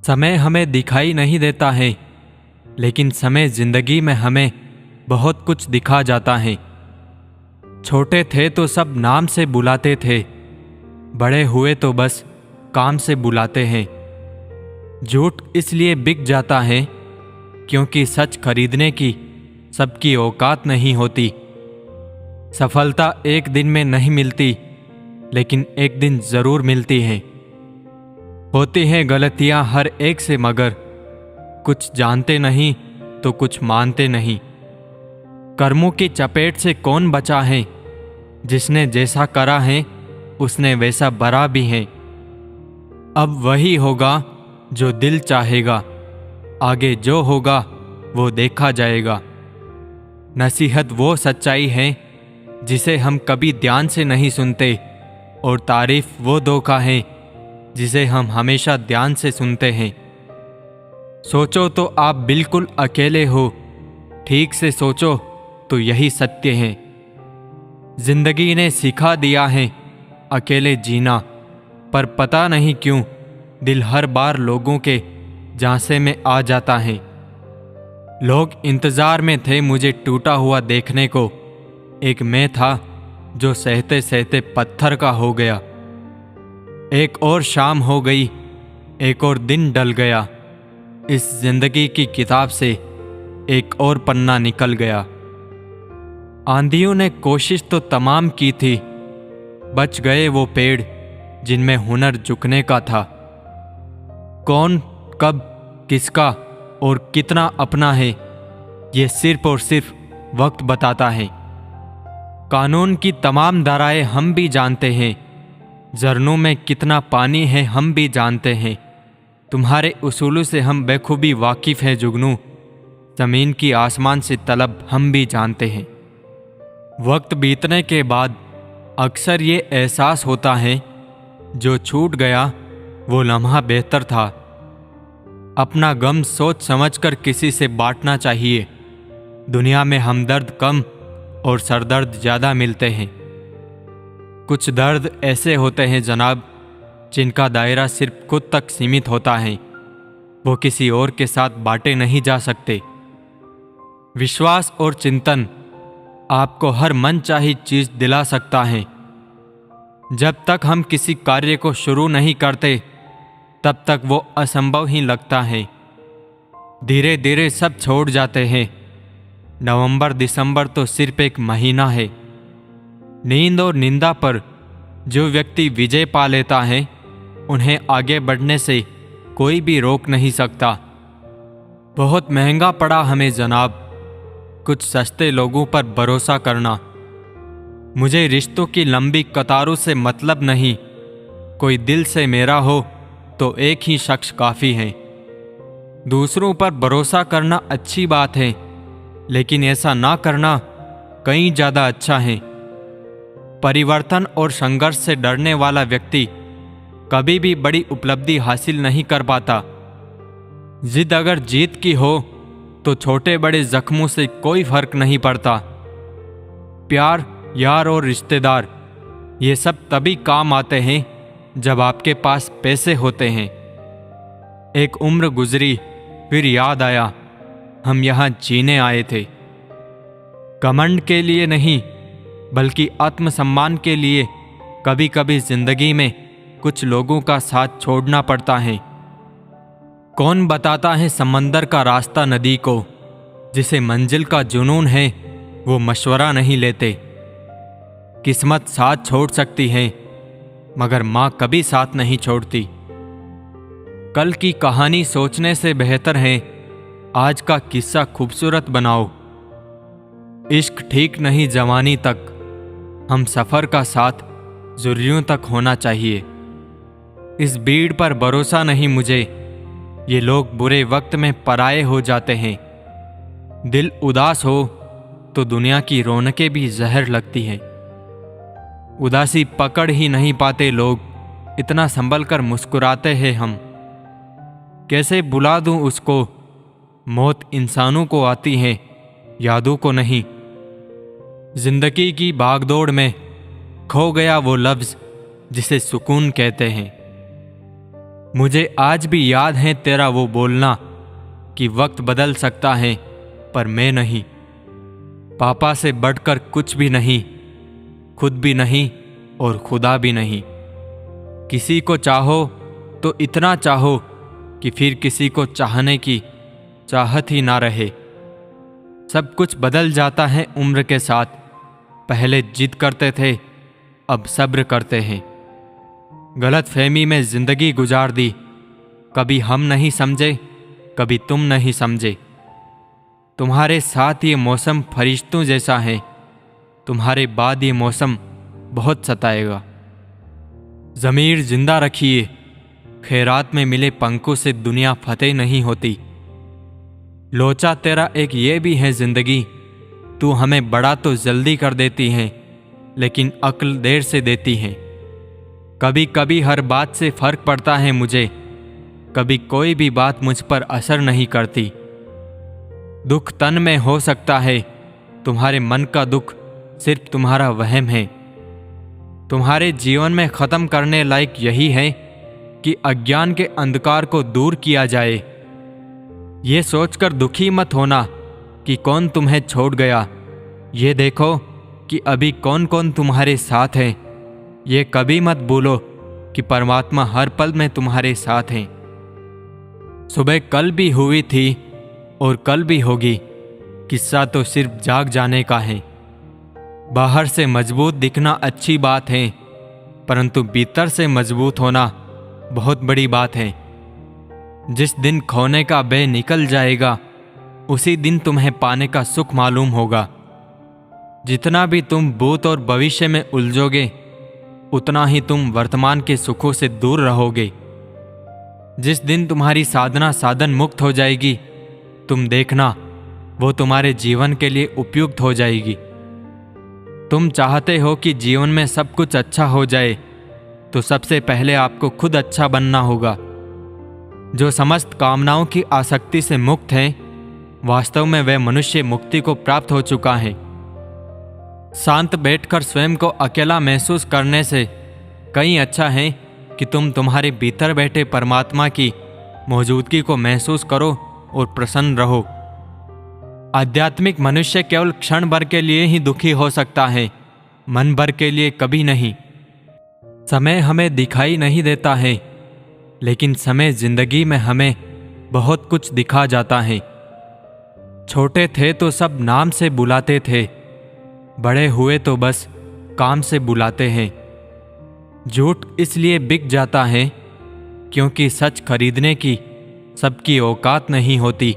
समय हमें दिखाई नहीं देता है, लेकिन समय जिंदगी में हमें बहुत कुछ दिखा जाता है। छोटे थे तो सब नाम से बुलाते थे, बड़े हुए तो बस काम से बुलाते हैं। झूठ इसलिए बिक जाता है क्योंकि सच खरीदने की सबकी औकात नहीं होती। सफलता एक दिन में नहीं मिलती, लेकिन एक दिन जरूर मिलती है। होती हैं गलतियां हर एक से, मगर कुछ जानते नहीं तो कुछ मानते नहीं। कर्मों की चपेट से कौन बचा है? जिसने जैसा करा है उसने वैसा भरा भी है। अब वही होगा जो दिल चाहेगा, आगे जो होगा वो देखा जाएगा। नसीहत वो सच्चाई है जिसे हम कभी ध्यान से नहीं सुनते, और तारीफ वो धोखा है जिसे हम हमेशा ध्यान से सुनते हैं। सोचो तो आप बिल्कुल अकेले हो, ठीक से सोचो तो यही सत्य है। जिंदगी ने सिखा दिया है अकेले जीना, पर पता नहीं क्यों दिल हर बार लोगों के झांसे में आ जाता है। लोग इंतजार में थे मुझे टूटा हुआ देखने को, एक मैं था जो सहते सहते पत्थर का हो गया। एक और शाम हो गई, एक और दिन डल गया। इस जिंदगी की किताब से एक और पन्ना निकल गया। आंधियों ने कोशिश तो तमाम की थी, बच गए वो पेड़ जिनमें हुनर झुकने का था। कौन, कब, किसका और कितना अपना है, ये सिर्फ और सिर्फ वक्त बताता है। कानून की तमाम धाराएं हम भी जानते हैं, झरनों में कितना पानी है हम भी जानते हैं। तुम्हारे उसूलों से हम बेखूबी वाकिफ हैं जुगनू, जमीन की आसमान से तलब हम भी जानते हैं। वक्त बीतने के बाद अक्सर ये एहसास होता है, जो छूट गया वो लम्हा बेहतर था। अपना गम सोच समझकर किसी से बांटना चाहिए। दुनिया में हमदर्द कम और सरदर्द ज़्यादा मिलते हैं। कुछ दर्द ऐसे होते हैं जनाब, जिनका दायरा सिर्फ खुद तक सीमित होता है, वो किसी और के साथ बांटे नहीं जा सकते। विश्वास और चिंतन आपको हर मनचाही चीज दिला सकता है। जब तक हम किसी कार्य को शुरू नहीं करते, तब तक वो असंभव ही लगता है। धीरे धीरे सब छोड़ जाते हैं। नवंबर दिसंबर तो सिर्फ एक महीना है। नींद और निंदा पर जो व्यक्ति विजय पा लेता है, उन्हें आगे बढ़ने से कोई भी रोक नहीं सकता। बहुत महंगा पड़ा हमें जनाब कुछ सस्ते लोगों पर भरोसा करना। मुझे रिश्तों की लंबी कतारों से मतलब नहीं। कोई दिल से मेरा हो तो एक ही शख्स काफ़ी है। दूसरों पर भरोसा करना अच्छी बात है, लेकिन ऐसा ना करना कहीं ज़्यादा अच्छा है। परिवर्तन और संघर्ष से डरने वाला व्यक्ति कभी भी बड़ी उपलब्धि हासिल नहीं कर पाता। जिद अगर जीत की हो तो छोटे बड़े जख्मों से कोई फर्क नहीं पड़ता। प्यार, यार और रिश्तेदार, ये सब तभी काम आते हैं जब आपके पास पैसे होते हैं। एक उम्र गुजरी, फिर याद आया हम यहाँ जीने आए थे। घमंड के लिए नहीं, बल्कि आत्मसम्मान के लिए कभी कभी जिंदगी में कुछ लोगों का साथ छोड़ना पड़ता है। कौन बताता है समंदर का रास्ता नदी को? जिसे मंजिल का जुनून है वो मशवरा नहीं लेते। किस्मत साथ छोड़ सकती है, मगर माँ कभी साथ नहीं छोड़ती। कल की कहानी सोचने से बेहतर है आज का किस्सा खूबसूरत बनाओ। इश्क ठीक नहीं जवानी तक, हम सफर का साथ ज़ुर्रियों तक होना चाहिए। इस भीड़ पर भरोसा नहीं मुझे, ये लोग बुरे वक्त में पराये हो जाते हैं। दिल उदास हो तो दुनिया की रौनकें भी जहर लगती हैं। उदासी पकड़ ही नहीं पाते लोग, इतना संभल कर मुस्कुराते हैं हम। कैसे बुला दूं उसको? मौत इंसानों को आती है, यादों को नहीं। जिंदगी की भागदौड़ में खो गया वो लफ्ज जिसे सुकून कहते हैं। मुझे आज भी याद है तेरा वो बोलना कि वक्त बदल सकता है पर मैं नहीं। पापा से बढ़कर कुछ भी नहीं, खुद भी नहीं और खुदा भी नहीं। किसी को चाहो तो इतना चाहो कि फिर किसी को चाहने की चाहत ही ना रहे। सब कुछ बदल जाता है उम्र के साथ। पहले जिद करते थे, अब सब्र करते हैं। गलत फहमी में जिंदगी गुजार दी। कभी हम नहीं समझे, कभी तुम नहीं समझे। तुम्हारे साथ ये मौसम फरिश्तों जैसा है, तुम्हारे बाद ये मौसम बहुत सताएगा। ज़मीर जिंदा रखिए, खैरात में मिले पंखों से दुनिया फतेह नहीं होती। लोचा तेरा एक ये भी है जिंदगी, तू हमें बड़ा तो जल्दी कर देती है, लेकिन अक्ल देर से देती है। कभी कभी हर बात से फर्क पड़ता है मुझे, कभी कोई भी बात मुझ पर असर नहीं करती। दुख तन में हो सकता है, तुम्हारे मन का दुख सिर्फ तुम्हारा वहम है। तुम्हारे जीवन में ख़त्म करने लायक यही है कि अज्ञान के अंधकार को दूर किया जाए। ये सोचकर दुखी मत होना कि कौन तुम्हें छोड़ गया। ये देखो कि अभी कौन कौन तुम्हारे साथ है। ये कभी मत भूलो कि परमात्मा हर पल में तुम्हारे साथ हैं। सुबह कल भी हुई थी और कल भी होगी, किस्सा तो सिर्फ जाग जाने का है। बाहर से मजबूत दिखना अच्छी बात है, परंतु भीतर से मजबूत होना बहुत बड़ी बात है। जिस दिन खोने का भय निकल जाएगा, उसी दिन तुम्हें पाने का सुख मालूम होगा। जितना भी तुम भूत और भविष्य में उलझोगे, उतना ही तुम वर्तमान के सुखों से दूर रहोगे। जिस दिन तुम्हारी साधना साधन मुक्त हो जाएगी, तुम देखना वो तुम्हारे जीवन के लिए उपयुक्त हो जाएगी। तुम चाहते हो कि जीवन में सब कुछ अच्छा हो जाए, तो सबसे पहले आपको खुद अच्छा बनना होगा। जो समस्त कामनाओं की आसक्ति से मुक्त है, वास्तव में वह मनुष्य मुक्ति को प्राप्त हो चुका है। शांत बैठकर स्वयं को अकेला महसूस करने से कहीं अच्छा है कि तुम तुम्हारे भीतर बैठे परमात्मा की मौजूदगी को महसूस करो और प्रसन्न रहो। आध्यात्मिक मनुष्य केवल क्षण भर के लिए ही दुखी हो सकता है, मन भर के लिए कभी नहीं। समय हमें दिखाई नहीं देता है, लेकिन समय जिंदगी में हमें बहुत कुछ दिखा जाता है। छोटे थे तो सब नाम से बुलाते थे, बड़े हुए तो बस काम से बुलाते हैं। झूठ इसलिए बिक जाता है क्योंकि सच खरीदने की सबकी औकात नहीं होती।